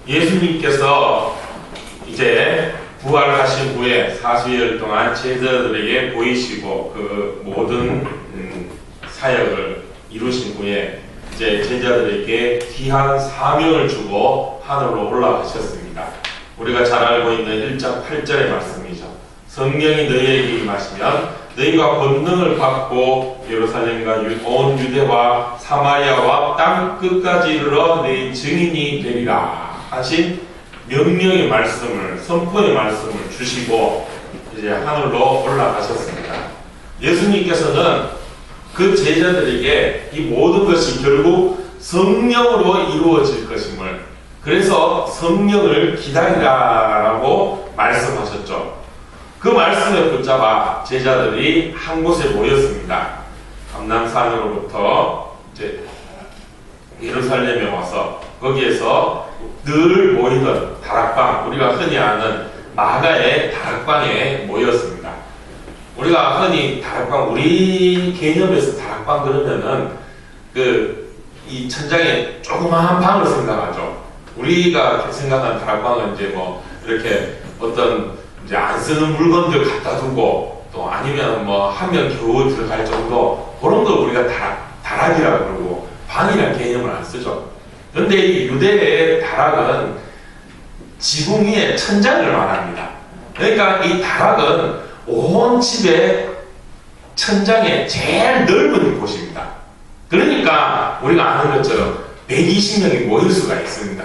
예수님께서 이제 부활하신 후에 40일 동안 제자들에게 보이시고 그 모든 사역을 이루신 후에 이제 제자들에게 귀한 사명을 주고 하늘로 올라가셨습니다. 우리가 잘 알고 있는 1장 8절의 말씀이죠. 성령이 너희에게 임하시면 너희가 권능을 받고 예루살렘과 온 유대와 사마리아와 땅 끝까지 이르러 내 증인이 되리라 하신 명령의 말씀을, 선포의 말씀을 주시고 이제 하늘로 올라가셨습니다. 예수님께서는 그 제자들에게 이 모든 것이 결국 성령으로 이루어질 것임을, 그래서 성령을 기다리라라고 말씀하셨죠. 그 말씀을 붙잡아 제자들이 한 곳에 모였습니다. 감람산으로부터 이제 예루살렘에 와서 거기에서 늘 모이던 다락방, 우리가 흔히 아는 마가의 다락방에 모였습니다. 우리가 흔히 다락방, 우리 개념에서 다락방 그러면은 이 천장에 조그마한 방을 생각하죠. 우리가 생각하는 다락방은 이제 뭐 이렇게 어떤 이제 안 쓰는 물건들 갖다 두고 또 아니면 뭐 한 명 겨우 들어갈 정도, 그런 걸 우리가 다락이라고 그러고 방이라는 개념을 안 쓰죠. 그런데 이 유대의 다락은 지붕 위에 천장을 말합니다. 그러니까 이 다락은 온 집의 천장에 제일 넓은 곳입니다. 그러니까 우리가 아는 것처럼 120명이 모일 수가 있습니다.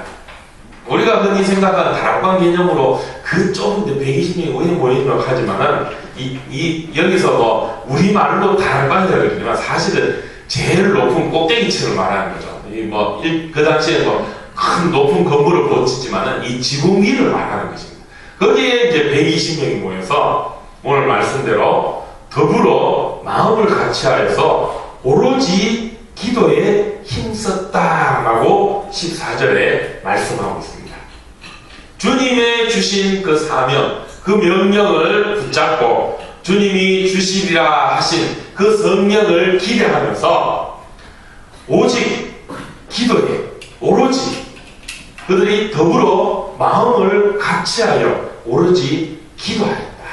우리가 흔히 생각하는 다락방 개념으로 그 좁은데 120명이 모이려고 하지만은 여기서 뭐 우리말로 다락방이라고 그러지만 사실은 제일 높은 꼭대기층을 말하는 거죠. 그 당시에 큰 높은 건물을 고치지만은 이 지붕 위를 말하는 것입니다. 거기에 이제 120명이 모여서 오늘 말씀대로 더불어 마음을 같이하여서 오로지 기도에 힘썼다라고 14절에 말씀하고 있습니다. 주님의 주신 그 사명, 그 명령을 붙잡고 주님이 주시리라 하신 그 성령을 기대하면서 오직 기도에 오로지 그들이 더불어 마음을 같이하여 오로지 기도하였다.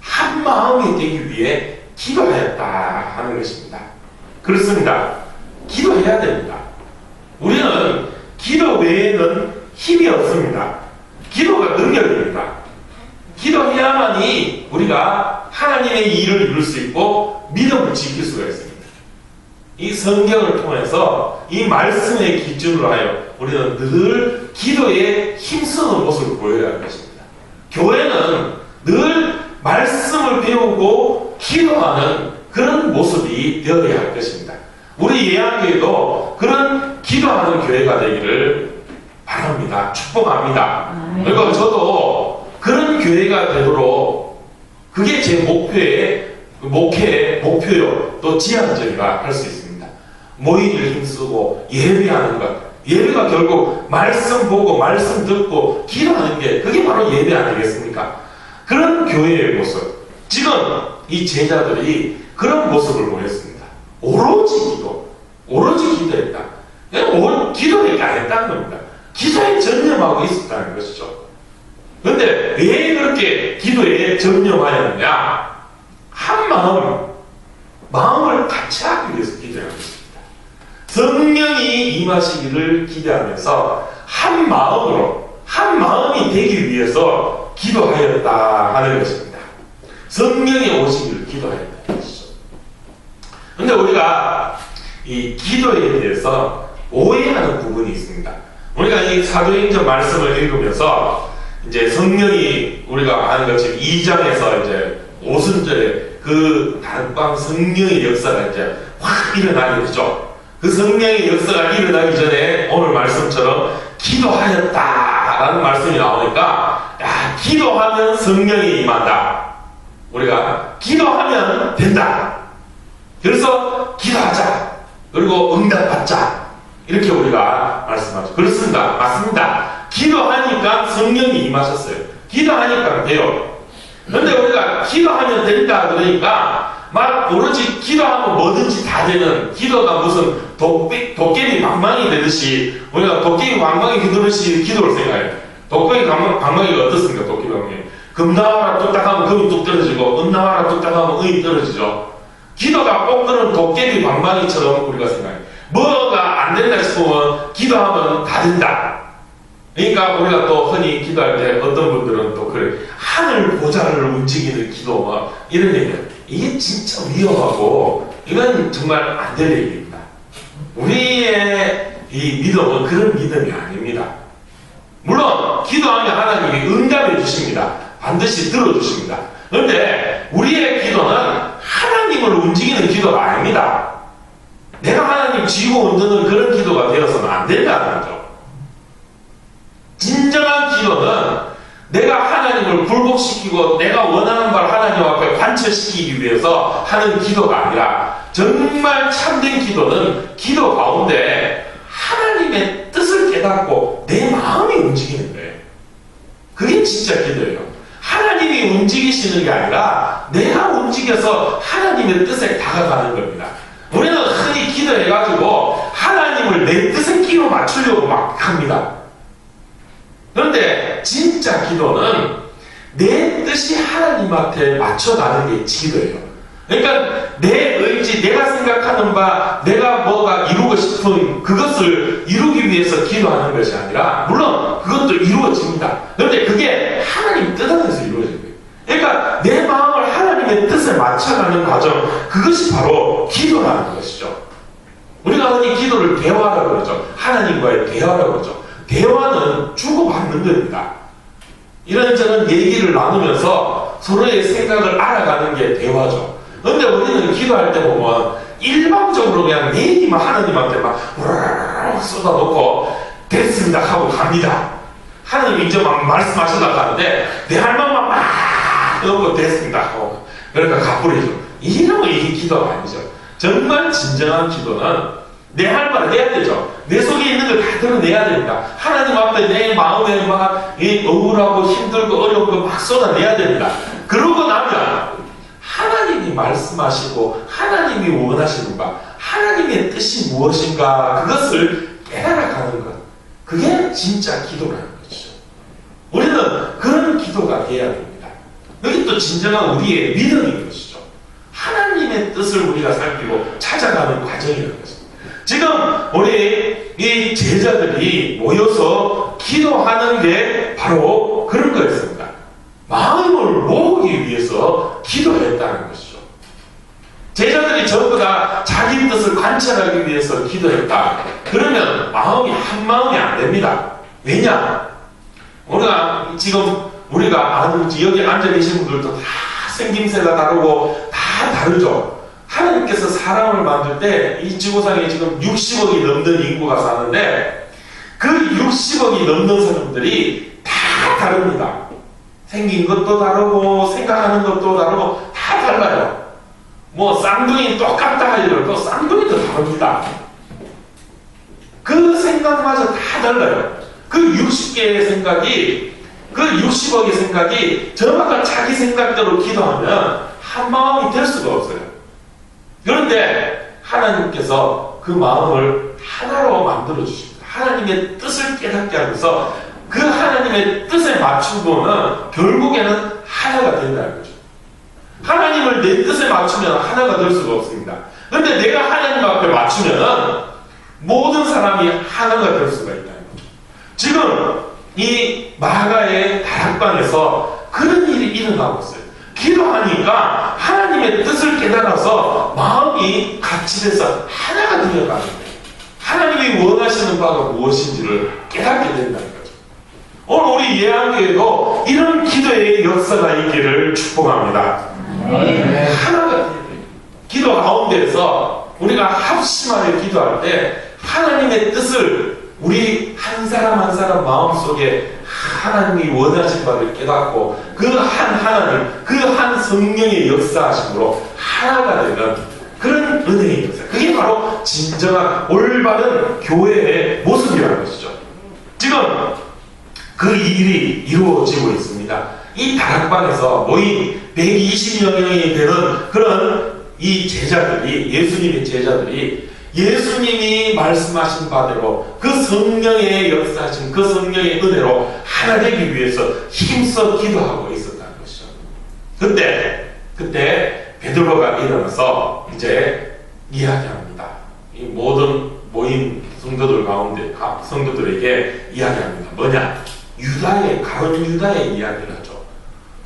한 마음이 되기 위해 기도하였다 하는 것입니다. 그렇습니다. 기도해야 됩니다. 우리는 기도 외에는 힘이 없습니다. 기도가 능력입니다. 기도해야만이 우리가 하나님의 일을 이룰 수 있고 믿음을 지킬 수가 있습니다. 이 성경을 통해서 이 말씀의 기준으로 하여 우리는 늘 기도에 힘쓰는 모습을 보여야 할 것입니다. 교회는 늘 말씀을 배우고 기도하는 그런 모습이 되어야 할 것입니다. 우리 예안교회도 그런 기도하는 교회가 되기를 바랍니다. 축복합니다. 그리고 저도 그런 교회가 되도록 그게 제 목회의 목표요, 또 지향점이라 할 수 있습니다. 모이기를 힘쓰고 예배하는 것, 예배가 결국 말씀 보고 말씀 듣고 기도하는 게 그게 바로 예배 아니겠습니까? 그런 교회의 모습, 지금 이 제자들이 그런 모습을 보였습니다. 오로지 기도했다. 기도를 안 했다는 겁니다. 기도에 전념하고 있었다는 것이죠. 그런데 왜 그렇게 기도에 전념하였느냐? 한 마음을 같이 하기 위해서 기도하고 있습니다. 성령이 임하시기를 기대하면서 한 마음이 되기 위해서 기도하였다 하는 것입니다. 성령이 오시기를 기도하였다는 것이죠. 그런데 우리가 이 기도에 대해서 오해하는 부분이 있습니다. 우리가 이 사도행전 말씀을 읽으면서 이제 성령이 우리가 아는 것처럼 2장에서 이제 오순절에 그 다락방 성령의 역사가 이제 확 일어나게 되죠. 그 성령의 역사가 일어나기 전에 오늘 말씀처럼 기도하였다라는 말씀이 나오니까 기도하면 성령이 임한다. 우리가 기도하면 된다. 그래서 기도하자. 그리고 응답받자. 이렇게 우리가 말씀하죠. 그렇습니다. 맞습니다. 기도하니까 성령이 임하셨어요. 기도하니까 돼요. 그런데 우리가 기도하면 된다 그러니까 막 오로지 기도하면 뭐든지 다 되는, 기도가 무슨 도깨비 방망이 되듯이 우리가 도깨비 방망이 휘두르듯이 기도를 생각해요. 도깨비 방망이가 어떻습니까? 도깨비 방망이 금 나와라 뚝딱 하면 금이 뚝 떨어지고 은 나와라 뚝딱 하면 은이 떨어지죠. 기도가 꼭 그런 도깨비 방망이처럼 우리가 생각해요. 뭐가 안 된다 싶으면 기도하면 다 된다. 그러니까 우리가 또 흔히 기도할 때 어떤 분들은 또 그래, 하늘 보좌를 움직이는 기도 막 이런 얘기예요. 이게 진짜 위험하고 이건 정말 안 될 얘기입니다. 우리의 이 믿음은 그런 믿음이 아닙니다. 물론 기도하면 하나님이 응답해 주십니다. 반드시 들어주십니다. 그런데 우리의 기도는 하나님을 움직이는 기도가 아닙니다. 내가 하나님 쥐고 흔드는 그런 기도가 되어서는 안 된다는 거죠. 진정한 기도는 내가 하나님을 굴복시키고 내가 원하는 바를 하나님 앞에 관철시키기 위해서 하는 기도가 아니라, 정말 참된 기도는 기도 가운데 하나님의 뜻을 깨닫고 내 마음이 움직이는 거예요. 그게 진짜 기도예요. 하나님이 움직이시는 게 아니라 내가 움직여서 하나님의 뜻에 다가가는 겁니다. 우리는 흔히 기도해가지고 하나님을 내 뜻에 끼워 맞추려고 막 합니다. 그런데 진짜 기도는 내 뜻이 하나님 앞에 맞춰가는 게 기도예요. 그러니까 내 의지, 내가 생각하는 바, 내가 뭐가 이루고 싶은 그것을 이루기 위해서 기도하는 것이 아니라, 물론 그것도 이루어집니다. 그런데 그게 하나님 뜻 안에서 이루어진 거예요. 그러니까 내 마음을 하나님의 뜻에 맞춰가는 과정, 그것이 바로 기도라는 것이죠. 우리가 흔히 기도를 대화라고 그러죠. 하나님과의 대화라고 그러죠. 대화는 주고받는 겁니다. 이런저런 얘기를 나누면서 서로의 생각을 알아가는 게 대화죠. 그런데 우리는 기도할 때 보면 일방적으로 그냥 내 얘기만 하나님한테 막 쏟아놓고 됐습니다 하고 갑니다. 하나님 이제 막 말씀하시려고 하는데 내 할 말만 막 넣고 됐습니다 하고 그러니까 가버리죠. 이러면 이게 기도가 아니죠. 정말 진정한 기도는 내 할 말을 해야 되죠. 내 속에 있는 걸 다 드러내야 됩니다. 하나님 앞에 내 마음에 막 억울하고 힘들고 어렵고 막 쏟아내야 됩니다. 그러고 나면 하나님이 말씀하시고 하나님이 원하시는 바, 하나님의 뜻이 무엇인가 그것을 깨달아가는 것, 그게 진짜 기도라는 것이죠. 우리는 그런 기도가 돼야 됩니다. 그게 또 진정한 우리의 믿음인 것이죠. 하나님의 뜻을 우리가 살피고 찾아가는 과정이라는 것입니다. 지금 우리 이 제자들이 모여서 기도하는 게 바로 그런 거였습니다. 마음을 모으기 위해서 기도했다는 것이죠. 제자들이 전부 다 자기 뜻을 관찰하기 위해서 기도했다. 그러면 마음이 한 마음이 안 됩니다. 왜냐? 우리가 아는 여기 앉아 계신 분들도 다 생김새가 다르고 다 다르죠. 하나님께서 사람을 만들 때 이 지구상에 지금 60억이 넘는 인구가 사는데 그 60억이 넘는 사람들이 다 다릅니다. 생긴 것도 다르고 생각하는 것도 다르고 다 달라요. 뭐 쌍둥이 똑같다 하더라도 쌍둥이도 다릅니다. 그 생각마저 다 달라요. 그 60개의 생각이, 그 60억의 생각이 저마다 자기 생각대로 기도하면 한 마음이 될 수가 없어요. 그런데 하나님께서 그 마음을 하나로 만들어 주십니다. 하나님의 뜻을 깨닫게 하면서 그 하나님의 뜻에 맞추고는 결국에는 하나가 된다는 거죠. 하나님을 내 뜻에 맞추면 하나가 될 수가 없습니다. 그런데 내가 하나님 앞에 맞추면 모든 사람이 하나가 될 수가 있다는 거죠. 지금 이 마가의 다락방에서 그런 일이 일어나고 있어요. 기도하니까 하나님의 뜻을 깨달아서 마음이 같이 돼서 하나가 되어가는 거예요. 하나님이 원하시는 바가 무엇인지를 깨닫게 된다는 거죠. 오늘 우리 예한교회도 이런 기도의 역사가 있기를 축복합니다. 하나가 되어야 돼요. 기도 가운데에서 우리가 합심하여 기도할 때 하나님의 뜻을 우리 한 사람 한 사람 마음속에 하나님이 원하신 바를 깨닫고 그 한 하나님, 그 한 성령의 역사하심으로 하나가 되는 그런 은혜의 역사. 그게 바로 진정한 올바른 교회의 모습이라는 것이죠. 지금 그 일이 이루어지고 있습니다. 이 다락방에서 모인 120여 명이 되는 그런 이 제자들이, 예수님의 제자들이 예수님이 말씀하신 바대로 그 성령의 역사하신 그 성령의 은혜로 하나 되기 위해서 힘써 기도하고 있었다는 것이죠. 그때 베드로가 일어나서 이제 이야기합니다. 이 모든 모인 성도들에게 이야기합니다. 뭐냐? 가룟 유다의 이야기를 하죠.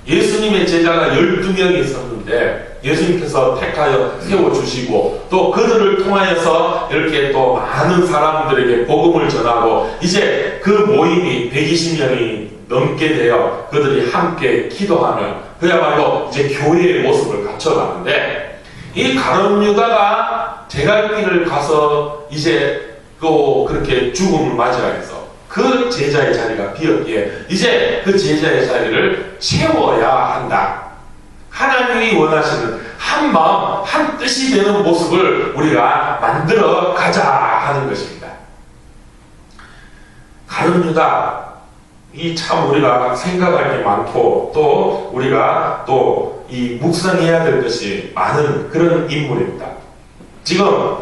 예수님의 제자가 12명이 있었는데 예수님께서 택하여 세워주시고 또 그들을 통하여서 이렇게 또 많은 사람들에게 복음을 전하고 이제 그 모임이 120명이 넘게 되어 그들이 함께 기도하며 그야말로 이제 교회의 모습을 갖춰가는데 이 가룟 유다가 제갈길을 가서 이제 또 그렇게 죽음을 맞이하여서 그 제자의 자리가 비었기에 이제 그 제자의 자리를 채워야 한다. 하나님이 원하시는 한 마음, 한 뜻이 되는 모습을 우리가 만들어 가자 하는 것입니다. 가룟 유다, 이 참 우리가 생각할 게 많고 또 우리가 또 이 묵상해야 될 것이 많은 그런 인물입니다. 지금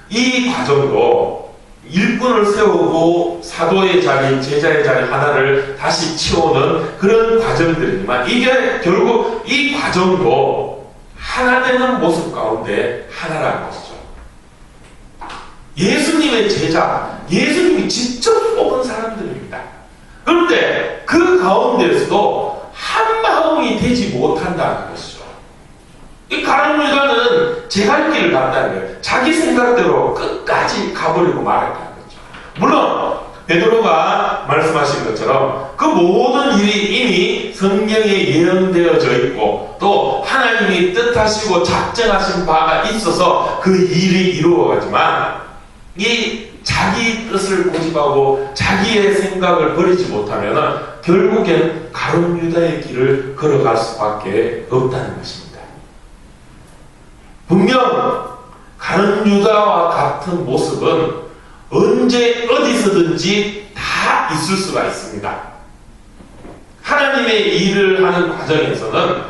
이 과정도 일꾼을 세우고 사도의 자리, 제자의 자리 하나를 다시 채우는 그런 과정들이지만 이게 결국 이 과정도 하나 되는 모습 가운데 하나라는 것이죠. 예수님의 제자, 예수님이 직접 뽑은 사람들입니다. 그런데 그 가운데서도 한 마음이 되지 못한다는 것이죠. 이 가룟 유다는 제갈 길을 갔다는 거예요. 자기 생각대로 끝까지 가버리고 말았다는 거죠. 물론 베드로가 말씀하신 것처럼 그 모든 일이 이미 성경에 예언되어져 있고 또 하나님이 뜻하시고 작정하신 바가 있어서 그 일이 이루어가지만 이 자기 뜻을 고집하고 자기의 생각을 버리지 못하면 결국엔 가룟 유다의 길을 걸어갈 수밖에 없다는 것입니다. 분명 가룟 유다와 같은 모습은 언제 어디서든지 다 있을 수가 있습니다. 하나님의 일을 하는 과정에서는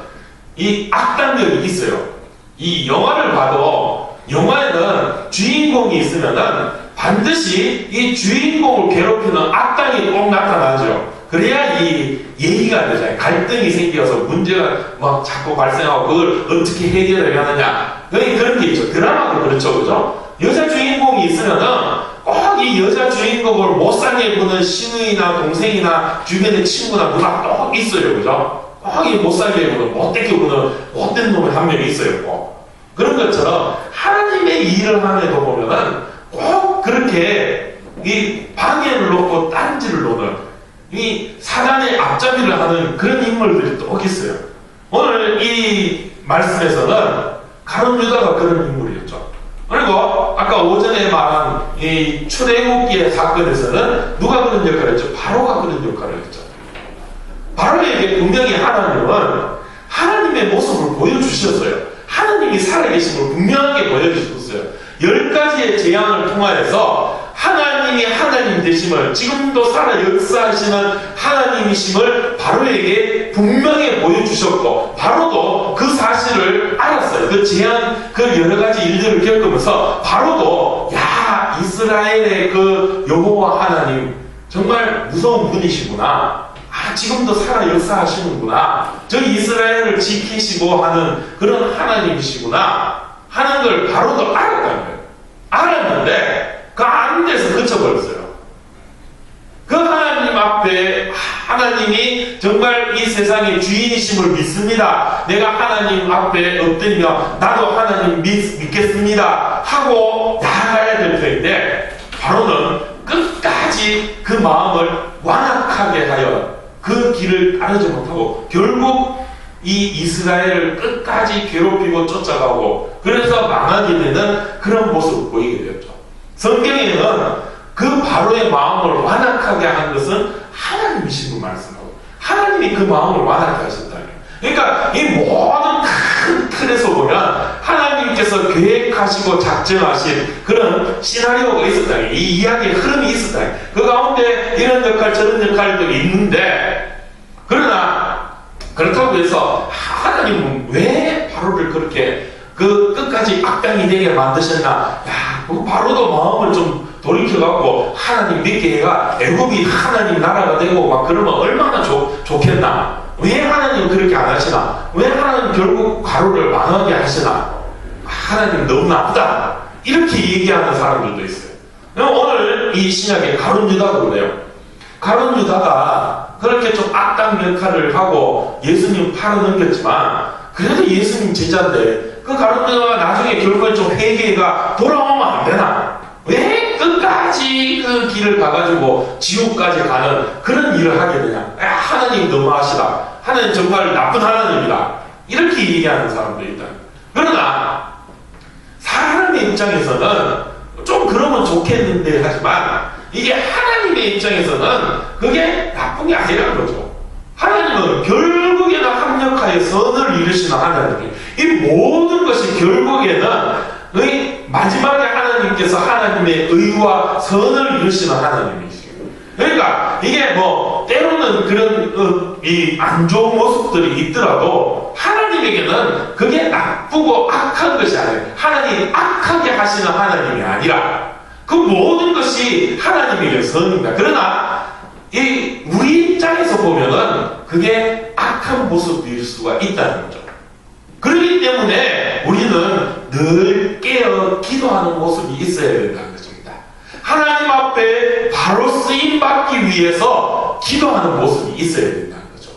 이 악당력이 있어요. 이 영화를 봐도 영화에는 주인공이 있으면은 반드시 이 주인공을 괴롭히는 악당이 꼭 나타나죠. 그래야 이 예의가 되잖아요. 갈등이 생겨서 문제가 막 자꾸 발생하고 그걸 어떻게 해결을 하느냐. 그런 게 있죠. 드라마도 그렇죠. 그죠? 여자 주인공이 있으면은 꼭 이 여자 주인공을 못 살게 구는 시누이나 동생이나 주변의 친구나 누가 꼭 있어요. 그죠? 꼭 이 못 살게 구는 못되게 구는 못된 놈이 한 명이 있어요. 꼭. 그런 것처럼 하나님의 일을 함에도 보면은 꼭 그렇게 이 방해를 놓고 딴지를 놓는 이 사단의 앞잡이를 하는 그런 인물들이 또 있어요. 오늘 이 말씀에서는 가룟 유다가 그런 인물이었죠. 그리고 아까 오전에 말한 이 출애굽기의 사건에서는 누가 그런 역할을 했죠? 바로가 그런 역할을 했죠. 바로에게 분명히 하나님은 하나님의 모습을 보여주셨어요. 하나님이 살아계심을 분명하게 보여주셨어요. 10가지의 재앙을 통하여서 하나님이 하나님 되심을, 지금도 살아 역사하시는 하나님이심을 바로에게 분명히 보여주셨고, 바로도 그 사실을 알았어요. 그 재앙, 그 여러 가지 일들을 겪으면서 바로도 야, 이스라엘의 그 여호와 하나님 정말 무서운 분이시구나. 아, 지금도 살아 역사하시는구나. 저 이스라엘을 지키시고 하는 그런 하나님이시구나 하는 걸 바로도 알았다는 거예요. 알았는데 그 아는 데서 그쳐버렸어요. 그 하나님 앞에 하나님이 정말 이 세상의 주인이심을 믿습니다. 내가 하나님 앞에 엎드리며 나도 하나님 믿겠습니다 하고 나아가야 될 터인데 바로는 끝까지 그 마음을 완악하게 하여 그 길을 따르지 못하고 결국 이 이스라엘을 끝까지 괴롭히고 쫓아가고 그래서 망하게 되는 그런 모습을 보이게 되었죠. 성경에는 그 바로의 마음을 완악하게 한 것은 하나님이신 걸 말씀하고 하나님이 그 마음을 완악하게 하셨다는 거예요. 그러니까 이 모든 큰 틀에서 보면 하나님께서 계획하시고 작정하신 그런 시나리오가 있었다는 거예요. 이 이야기의 흐름이 있었다는 거예요. 그 가운데 이런 역할 저런 역할도 있는데 그러나 그렇다고 해서 하나님은 왜 바로를 그렇게 끝까지 악당이 되게 만드셨나? 야, 그 바로도 마음을 좀 돌이켜갖고 하나님 믿게 해가 애굽이 하나님 나라가 되고 막 그러면 얼마나 좋겠나? 왜 하나님 그렇게 안 하시나? 왜 하나님 결국 가로를 망하게 하시나? 하나님 너무 나쁘다. 이렇게 얘기하는 사람들도 있어요. 오늘 이 신약의 가룟 유다도 그래요. 가룟 유다가 그렇게 좀 악당 역할을 하고 예수님 팔아넘겼지만 그래도 예수님 제자인데 그 가룟 유다가 나중에 결국에 좀 회개가 돌아오면 안 되나? 왜 끝까지 그 길을 가가지고 지옥까지 가는 그런 일을 하게 되냐? 하나님 너무하시다. 하나님 정말 나쁜 하나님이다. 이렇게 얘기하는 사람도 있다. 그러나 사람의 입장에서는 좀 그러면 좋겠는데 하지만 이게 하나님의 입장에서는 그게 나쁜 게 아니라는 거죠. 하나님은 결국에는 합력하여 선을 이루시는 하나님이 이 모든 것이 결국에는 마지막에 하나님께서 하나님의 의와 선을 이루시는 하나님이시죠. 그러니까 이게 뭐 때로는 그런 이 안 좋은 모습들이 있더라도 하나님에게는 그게 나쁘고 악한 것이 아니에요. 하나님이 악하게 하시는 하나님이 아니라 그 모든 것이 하나님에게 선입니다. 그러나 이 우리 입장에서 보면은 그게 악한 모습일 수가 있다는 거죠. 그렇기 때문에 우리는 늘 깨어 기도하는 모습이 있어야 된다는 것입니다. 하나님 앞에 바로 쓰임 받기 위해서 기도하는 모습이 있어야 된다는 거죠.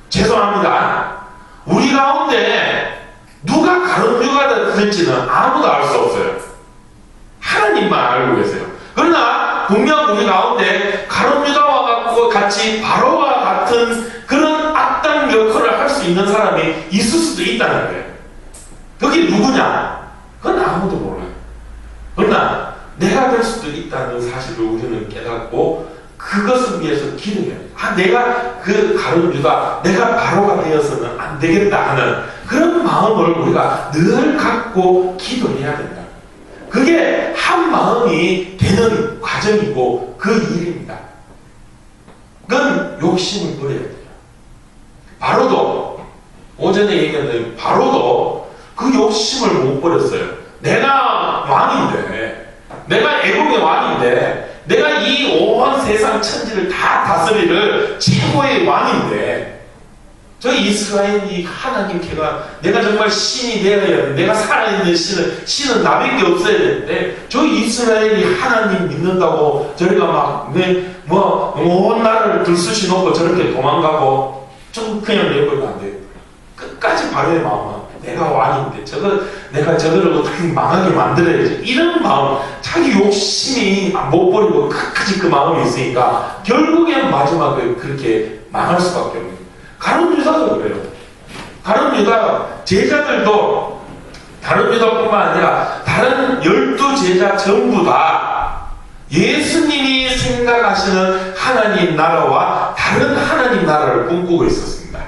죄송합니다. 우리 가운데 누가 가룟 유다가 될지는 아무도 알 수 없어요. 하나님만 알고 계세요. 그러나 분명 우리 가운데 가룟 유다와 같이 바로와 같은 그런 악당 역할을 할 수 있는 사람이 있을 수도 있다는 거예요. 그게 누구냐? 그건 아무도 몰라요. 그러나 내가 될 수도 있다는 사실을 우리는 깨닫고 그것을 위해서 기도해야 돼요. 내가 그 가룟 유다, 내가 바로가 되어서는 안 되겠다 하는 그런 마음을 우리가 늘 갖고 기도해야 된다. 그게 한 마음이 되는 과정이고 그 일입니다. 그건 욕심을 버려야 돼요. 바로도 오전에 얘기했는데 바로도 그 욕심을 못 버렸어요. 내가 왕인데, 내가 애국의 왕인데, 내가 이 온 세상 천지를 다 다스리를 최고의 왕인데, 저 이스라엘이 하나님께가 내가 정말 신이 되어야 돼. 내가 살아있는 신은 나밖에 없어야 되는데 저 이스라엘이 하나님 믿는다고 저희가 막 온 나라를 들쑤시 놓고 저렇게 도망가고 좀 그냥 내버리면 안 돼요. 끝까지 바로의 마음은 내가 왕인데 내가 저거를 어떻게 망하게 만들어야지 이런 마음, 자기 욕심이 못 버리고 끝까지 그 마음이 있으니까 결국엔 마지막에 그렇게 망할 수밖에 없는 거예요. 가룟 유다도 그래요. 가룟 유다 제자들도 가룟 유다뿐만 아니라 다른 12제자 전부 다 예수님이 생각하시는 하나님 나라와 다른 하나님 나라를 꿈꾸고 있었습니다.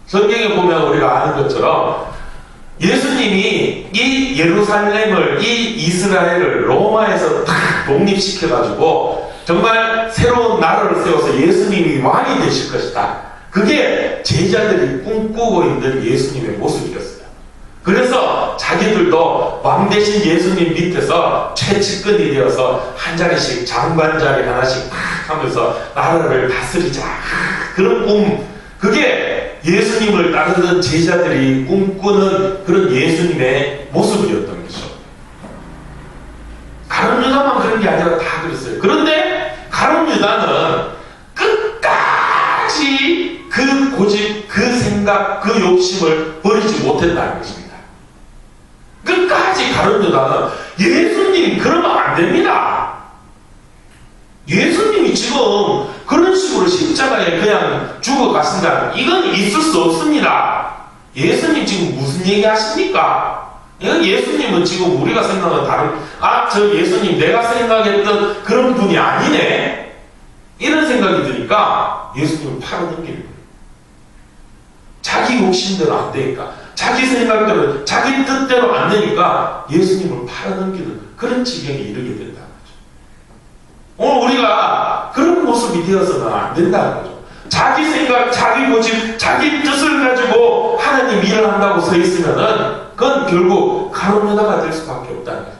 성경에 보면 우리가 아는 것처럼 예수님이 이 예루살렘을, 이 이스라엘을 로마에서 다 독립시켜가지고 정말 새로운 나라를 세워서 예수님이 왕이 되실 것이다. 그게 제자들이 꿈꾸고 있는 예수님의 모습이었어요. 그래서 자기들도 왕 대신 예수님 밑에서 최측근이 되어서 한 자리씩 장관 자리 하나씩 막 하면서 나라를 다스리자. 그런 꿈. 그게 예수님을 따르던 제자들이 꿈꾸는 그런 예수님의 모습이었던 거죠. 가룟 유다만 그런 게 아니라 다 그랬어요. 그런데 가룟 유다는 끝까지 그 고집, 그 생각, 그 욕심을 버리지 못했다는 것입니다. 끝까지 가룟 유다는 예수님 그러면 안 됩니다. 예수님이 지금 그런 식으로 십자가에 그냥 죽어가신다. 이건 있을 수 없습니다. 예수님 지금 무슨 얘기 하십니까? 예수님은 지금 우리가 생각하는 다른, 저 예수님 내가 생각했던 그런 분이 아니네? 이런 생각이 드니까 예수님은 팔아넘기는 거예요. 자기 욕심대로 안 되니까, 자기 생각대로, 자기 뜻대로 안 되니까 예수님을 팔아넘기는 그런 지경에 이르게 된다는 거죠. 오늘 우리가 그런 모습이 되어서는 안 된다는 거죠. 자기 생각, 자기 고집, 자기 뜻을 가지고 하나님 일을 한다고 서 있으면은 그건 결국 가론유다가 될 수밖에 없다는 거예요.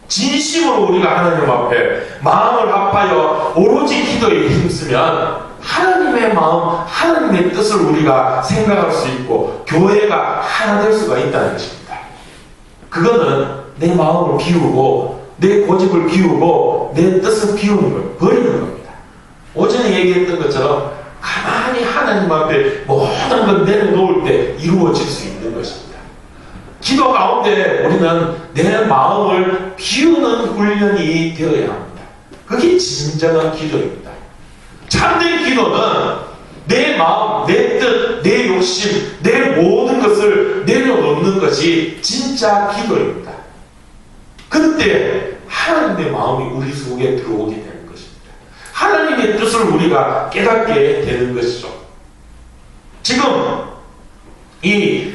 진심으로 우리가 하나님 앞에 마음을 합하여 오로지 기도에 힘쓰면 하나님의 마음, 하나님의 뜻을 우리가 생각할 수 있고 교회가 하나 될 수가 있다는 것입니다. 그거는 내 마음을 비우고 내 고집을 비우고 내 뜻을 비우는 걸 버리는 겁니다. 오전에 얘기했던 것처럼 가만히 하나님 앞에 모든 걸 내려놓을 때 이루어질 수 있는 것입니다. 기도 가운데 우리는 내 마음을 비우는 훈련이 되어야 합니다. 그게 진정한 기도입니다. 참된 기도는 내 마음, 내 뜻, 내 욕심, 내 모든 것을 내려놓는 것이 진짜 기도입니다. 그때 하나님의 마음이 우리 속에 들어오게 되는 것입니다. 하나님의 뜻을 우리가 깨닫게 되는 것이죠. 지금 이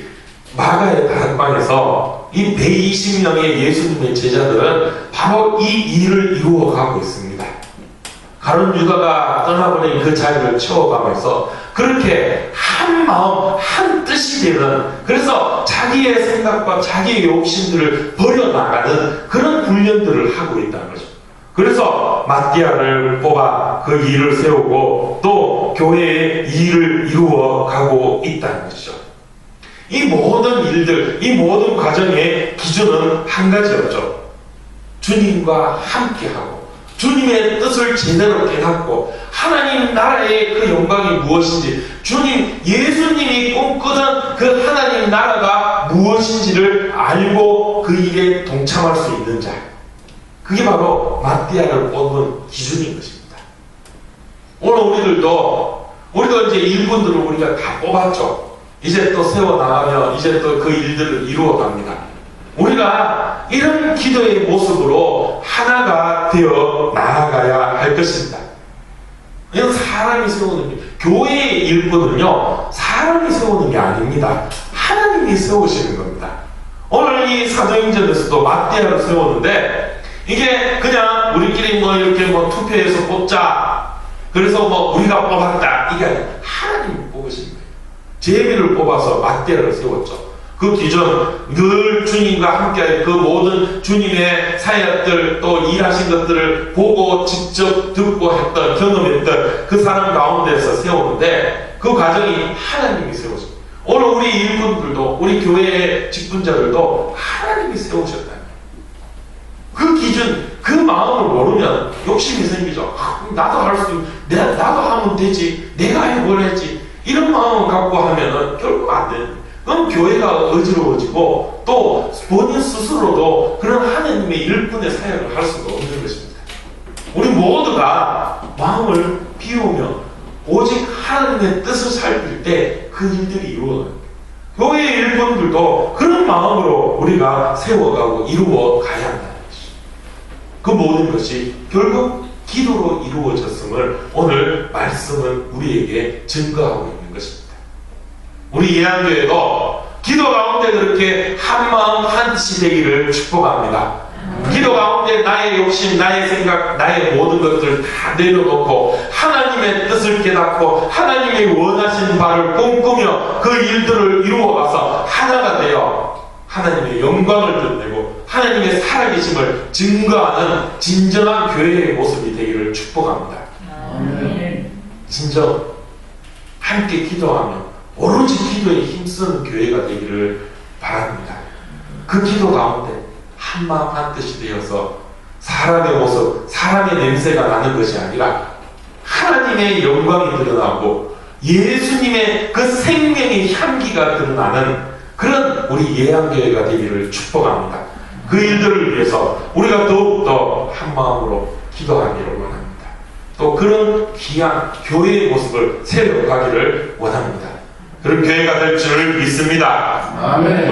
마가의 다락방에서 이 120명의 예수님의 제자들은 바로 이 일을 이루어가고 있습니다. 가룟 유다가 떠나버린 그 자리를 채워가면서 그렇게 한 마음 한 뜻이 되는, 그래서 자기의 생각과 자기의 욕심들을 버려나가는 그런 훈련들을 하고 있다는 거죠. 그래서 마띠아를 뽑아 그 일을 세우고 또 교회의 일을 이루어가고 있다는 것이죠. 이 모든 일들, 이 모든 과정의 기준은 한 가지였죠. 주님과 함께하고 주님의 뜻을 제대로 깨닫고 하나님 나라의 그 영광이 무엇인지, 주님 예수님이 꿈꾸던 그 하나님 나라가 무엇인지를 알고 그 일에 동참할 수 있는 자, 그게 바로 마띠아를 뽑은 기준인 것입니다. 오늘 우리도 이제 일꾼들을 우리가 다 뽑았죠. 이제 또 세워나가며 이제 또 그 일들을 이루어갑니다. 우리가 이런 기도의 모습으로 하나가 되어 나아가야 할 것입니다. 이건 사람이 세우는 게, 교회의 일꾼은요 사람이 세우는 게 아닙니다. 하나님이 세우시는 겁니다. 오늘 이 사도행전에서도 마띠아를 세웠는데 이게 그냥 우리끼리 이렇게 투표해서 뽑자, 그래서 우리가 뽑았다, 이게 아니라 하나님이 뽑으신 거예요. 제비를 뽑아서 마띠아를 세웠죠. 그 기준, 늘 주님과 함께 그 모든 주님의 사역들 또 일하신 것들을 보고 직접 듣고 했던, 경험했던 그 사람 가운데서 세우는데 그 과정이 하나님이 세우셨습니다. 오늘 우리 일꾼들도, 우리 교회의 직분자들도 하나님이 세우셨다. 그 기준, 그 마음을 모르면 욕심이 생기죠. 나도 할 수 있는, 나도 하면 되지, 내가 해보야지, 이런 마음을 갖고 하면은 결국 안 돼요. 그럼 교회가 어지러워지고 또 본인 스스로도 그런 하나님의 일꾼의 사역을 할 수가 없는 것입니다. 우리 모두가 마음을 비우며 오직 하나님의 뜻을 살필 때 그 일들이 이루어집니다. 교회의 일꾼들도 그런 마음으로 우리가 세워가고 이루어 가야 한다는 것입니다. 그 모든 것이 결국 기도로 이루어졌음을 오늘 말씀은 우리에게 증거하고 있는 것입니다. 우리 예한교회도 기도 가운데 그렇게 한 마음 한 뜻이 되기를 축복합니다. 기도 가운데 나의 욕심, 나의 생각, 나의 모든 것들을 다 내려놓고 하나님의 뜻을 깨닫고 하나님이 원하신 바를 꿈꾸며 그 일들을 이루어가서 하나가 되어 하나님의 영광을 드러내고 하나님의 살아계심을 증거하는 진정한 교회의 모습이 되기를 축복합니다. 진정 함께 기도하며 오로지 기도에 힘쓰는 교회가 되기를 바랍니다. 그 기도 가운데 한마음 한뜻이 되어서 사람의 모습, 사람의 냄새가 나는 것이 아니라 하나님의 영광이 드러나고 예수님의 그 생명의 향기가 드러나는 그런 우리 예한교회가 되기를 축복합니다. 그 일들을 위해서 우리가 더욱더 한마음으로 기도하기를 원합니다. 또 그런 귀한 교회의 모습을 세워가기를 원합니다. 그런 교회가 될 줄 믿습니다. 아멘.